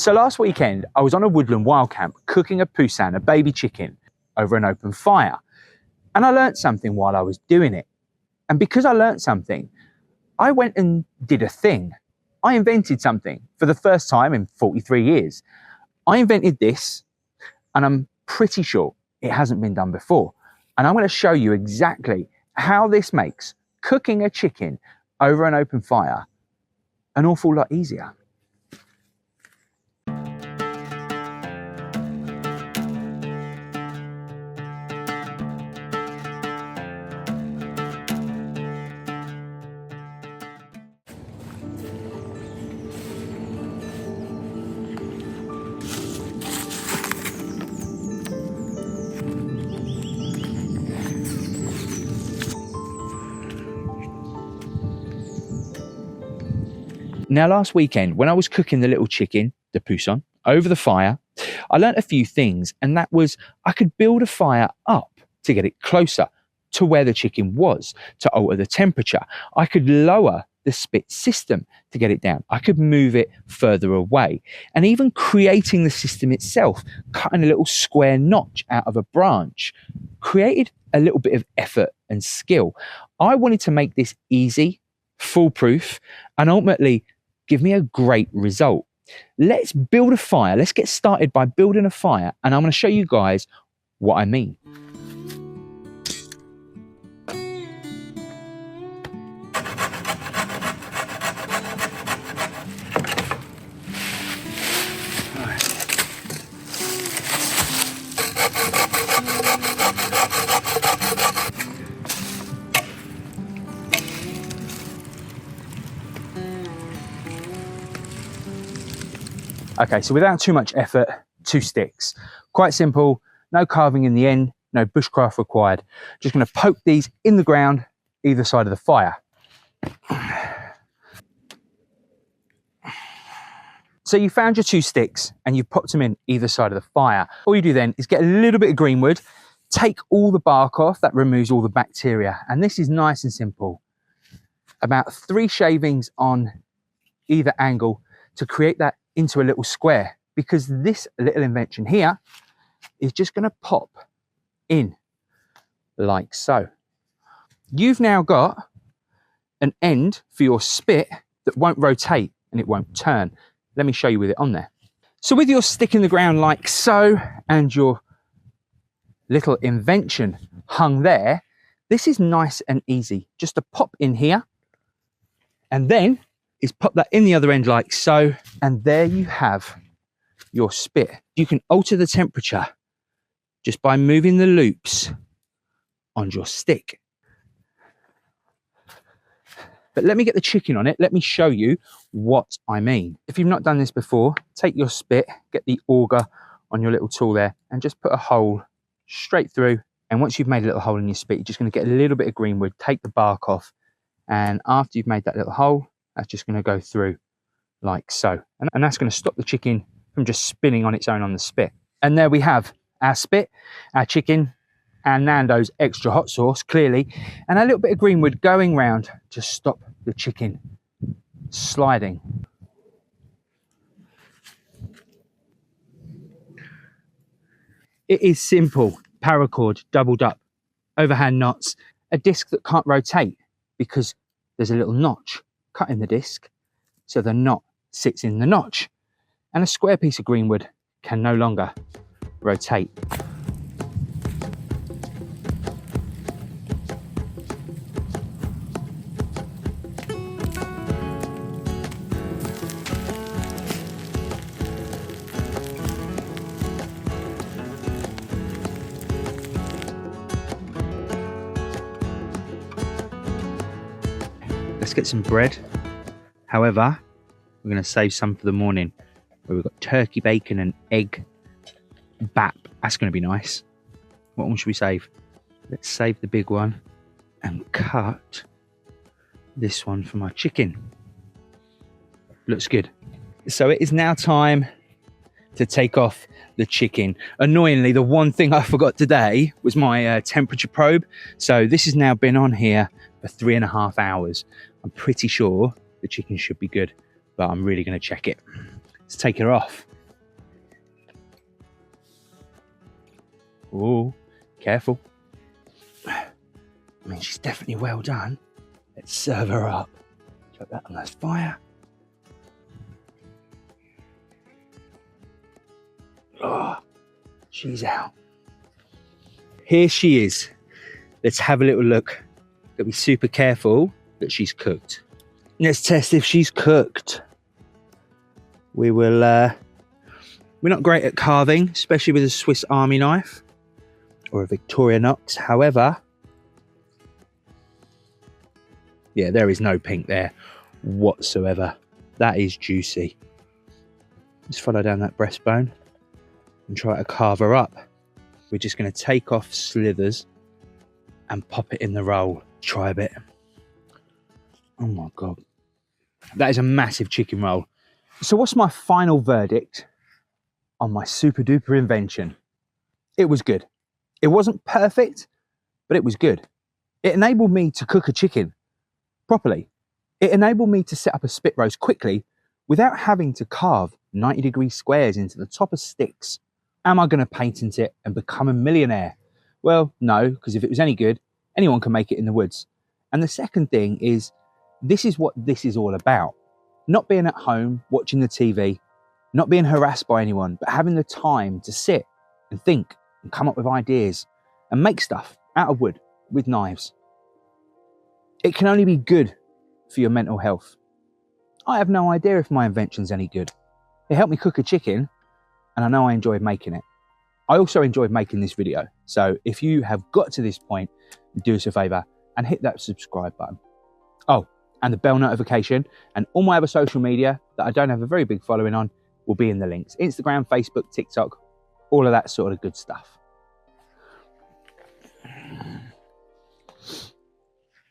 So last weekend, I was on a woodland wild camp cooking a poussin, a baby chicken, over an open fire. And I learnt something while I was doing it. And because I learnt something, I went and did a thing. I invented something for the first time in 43 years. I invented this, and I'm pretty sure it hasn't been done before. And I'm going to show you exactly how this makes cooking a chicken over an open fire an awful lot easier. Now, last weekend, when I was cooking the little chicken, the poussin, over the fire, I learnt a few things, and that was I could build a fire up to get it closer to where the chicken was, to alter the temperature. I could lower the spit system to get it down. I could move it further away. And even creating the system itself, cutting a little square notch out of a branch, created a little bit of effort and skill. I wanted to make this easy, foolproof, and ultimately give me a great result. Let's build a fire. Let's get started by building a fire, and I'm going to show you guys what I mean. Okay, so without too much effort, 2 sticks. Quite simple, no carving in the end, no bushcraft required. Just going to poke these in the ground, either side of the fire. So you found your 2 sticks and you popped them in either side of the fire. All you do then is get a little bit of green wood, take all the bark off, that removes all the bacteria. And this is nice and simple. About 3 shavings on either angle to create that into a little square, because this little invention here is just going to pop in like so. You've now got an end for your spit that won't rotate and it won't turn. Let me show you with it on there. So with your stick in the ground like so and your little invention hung there, this is nice and easy just to pop in here, and then is pop that in the other end like so, and there you have your spit. You can alter the temperature just by moving the loops on your stick. But let me get the chicken on it. Let me show you what I mean. If you've not done this before, take your spit, get the auger on your little tool there, and just put a hole straight through. And once you've made a little hole in your spit, you're just going to get a little bit of green wood, take the bark off, and after you've made that little hole, that's just going to go through like so. And that's going to stop the chicken from just spinning on its own on the spit. And there we have our spit, our chicken, and Nando's extra hot sauce, clearly, and a little bit of green wood going round to stop the chicken sliding. It is simple. Paracord, doubled up, overhand knots, a disc that can't rotate because there's a little notch cut in the disc, so the knot sits in the notch, and a square piece of green wood can no longer rotate. Let's get some bread. However, we're going to save some for the morning, where we've got turkey bacon and egg bap. That's going to be nice. What one should we save? Let's save the big one and cut this one for my chicken. Looks good. So it is now time to take off the chicken. Annoyingly, the one thing I forgot today was my temperature probe. So this has now been on here for 3.5 hours. I'm pretty sure the chicken should be good, but I'm really going to check it. Let's take her off. Oh, careful. I mean, she's definitely well done. Let's serve her up. Chuck that on that fire. Oh, she's out. Here she is. Let's have a little look. Gotta be super careful that she's cooked. Let's test if she's cooked. We will, we're not great at carving, especially with a Swiss Army knife or a Victorinox. However, yeah, there is no pink there whatsoever. That is juicy. Just follow down that breastbone and try to carve her up. We're just going to take off slithers and pop it in the roll. Try a bit. Oh my God. That is a massive chicken roll. So what's my final verdict on my super duper invention? It was good. It wasn't perfect, but it was good. It enabled me to cook a chicken properly. It enabled me to set up a spit roast quickly without having to carve 90-degree squares into the top of sticks. Am I going to patent it and become a millionaire? Well, no, because if it was any good, anyone can make it in the woods. And the second thing is, this is what this is all about. Not being at home, watching the TV, not being harassed by anyone, but having the time to sit and think and come up with ideas and make stuff out of wood with knives. It can only be good for your mental health. I have no idea if my invention's any good. It helped me cook a chicken, and I know I enjoyed making it. I also enjoyed making this video. So if you have got to this point, do us a favor and hit that subscribe button. Oh, and the bell notification, and all my other social media that I don't have a very big following on will be in the links. Instagram, Facebook, TikTok, all of that sort of good stuff.